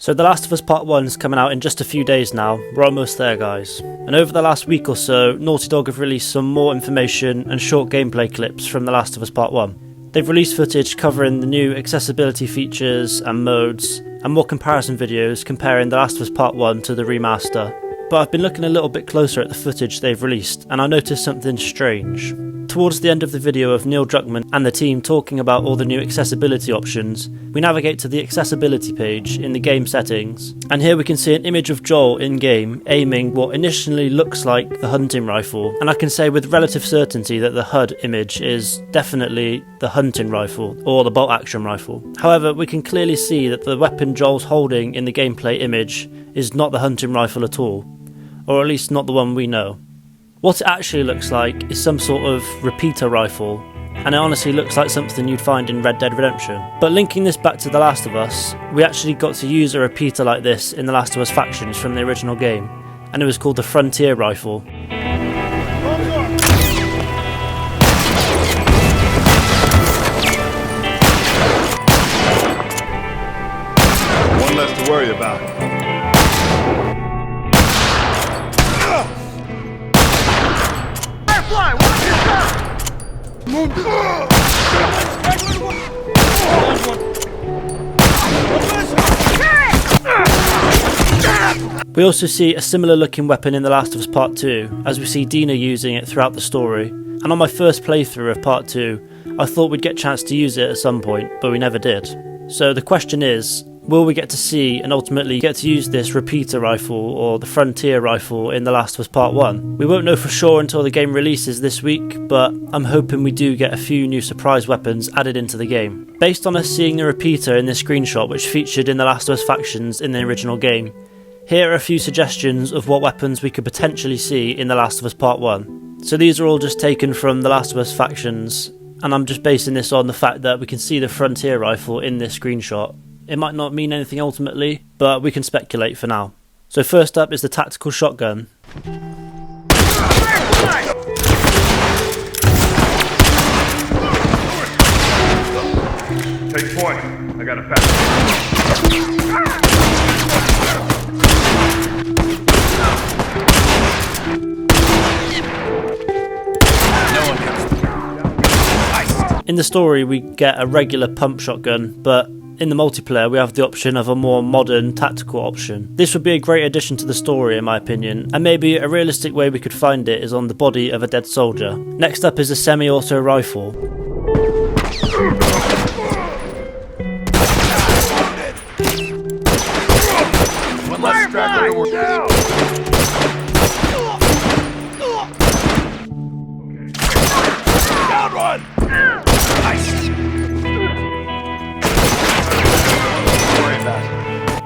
So The Last of Us Part 1 is coming out in just a few days now. We're almost there, guys. And over the last week or so, Naughty Dog have released some more information and short gameplay clips from The Last of Us Part 1. They've released footage covering the new accessibility features and modes, and more comparison videos comparing The Last of Us Part 1 to the remaster. But I've been looking a little bit closer at the footage they've released, and I noticed something strange. Towards the end of the video of Neil Druckmann and the team talking about all the new accessibility options, we navigate to the accessibility page in the game settings, and here we can see an image of Joel in-game aiming what initially looks like the hunting rifle, and I can say with relative certainty that the HUD image is definitely the hunting rifle, or the bolt-action rifle. However, we can clearly see that the weapon Joel's holding in the gameplay image is not the hunting rifle at all, or at least not the one we know. What it actually looks like is some sort of repeater rifle, and it honestly looks like something you'd find in Red Dead Redemption. But linking this back to The Last of Us, we actually got to use a repeater like this in The Last of Us Factions from the original game, and it was called the Frontier Rifle. One less to worry about. We also see a similar looking weapon in The Last of Us Part 2, as we see Dina using it throughout the story, and on my first playthrough of Part 2, I thought we'd get a chance to use it at some point, but we never did. So the question is, will we get to see and ultimately get to use this repeater rifle or the Frontier Rifle in The Last of Us Part 1? We won't know for sure until the game releases this week, but I'm hoping we do get a few new surprise weapons added into the game. Based on us seeing the repeater in this screenshot which featured in The Last of Us Factions in the original game, here are a few suggestions of what weapons we could potentially see in The Last of Us Part 1. So these are all just taken from The Last of Us Factions, and I'm just basing this on the fact that we can see the Frontier Rifle in this screenshot. It might not mean anything ultimately, but we can speculate for now. So first up is the tactical shotgun. Take point. I got a pass. In the story we get a regular pump shotgun, but in the multiplayer we have the option of a more modern tactical option. This would be a great addition to the story in my opinion, and maybe a realistic way we could find it is on the body of a dead soldier. Next up is a semi-auto rifle. One less straggler to work. Down one!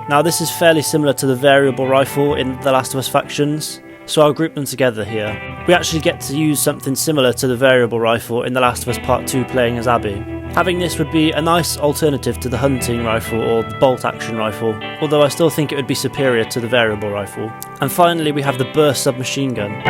Now this is fairly similar to the variable rifle in The Last of Us Factions, so I'll group them together here. We actually get to use something similar to the variable rifle in The Last of Us Part 2 playing as Abbey. Having this would be a nice alternative to the hunting rifle or the bolt-action rifle, although I still think it would be superior to the variable rifle. And finally we have the burst submachine gun.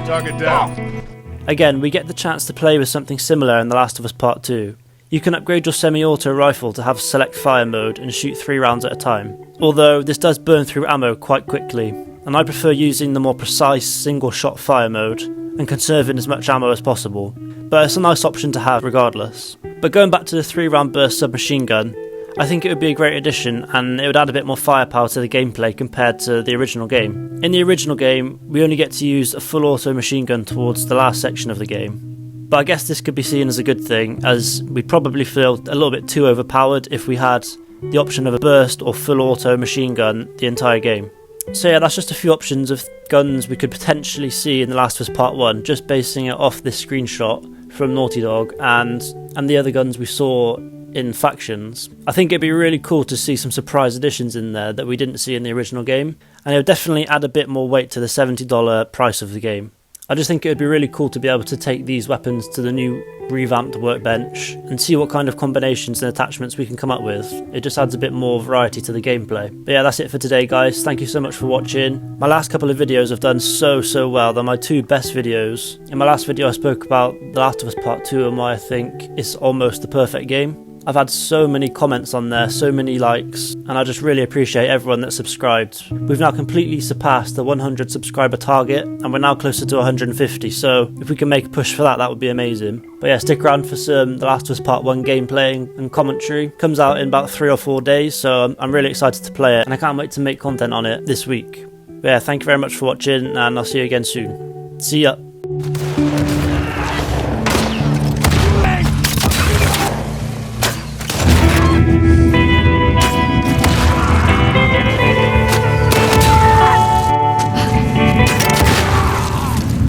Target down. Again, we get the chance to play with something similar in The Last of Us Part 2. You can upgrade your semi-auto rifle to have select fire mode and shoot 3 rounds at a time, although this does burn through ammo quite quickly, and I prefer using the more precise single shot fire mode and conserving as much ammo as possible, but it's a nice option to have regardless. But going back to the 3-round burst submachine gun, I think it would be a great addition and it would add a bit more firepower to the gameplay compared to the original game. In the original game, we only get to use a full auto machine gun towards the last section of the game. But I guess this could be seen as a good thing, as we'd probably feel a little bit too overpowered if we had the option of a burst or full auto machine gun the entire game. So yeah, that's just a few options of guns we could potentially see in The Last of Us Part 1, just basing it off this screenshot from Naughty Dog and the other guns we saw in Factions. I think it'd be really cool to see some surprise additions in there that we didn't see in the original game, and it would definitely add a bit more weight to the $70 price of the game. I just think it would be really cool to be able to take these weapons to the new revamped workbench and see what kind of combinations and attachments we can come up with. It just adds a bit more variety to the gameplay. But yeah, that's it for today guys, thank you so much for watching. My last couple of videos have done so well, they're my 2 best videos. In my last video I spoke about The Last of Us Part 2 and why I think it's almost the perfect game. I've had so many comments on there, so many likes, and I just really appreciate everyone that subscribed. We've now completely surpassed the 100 subscriber target, and we're now closer to 150, so if we can make a push for that, that would be amazing. But yeah, stick around for some The Last of Us Part 1 gameplay and commentary. Comes out in about 3 or 4 days, so I'm really excited to play it, and I can't wait to make content on it this week. But yeah, thank you very much for watching, and I'll see you again soon. See ya!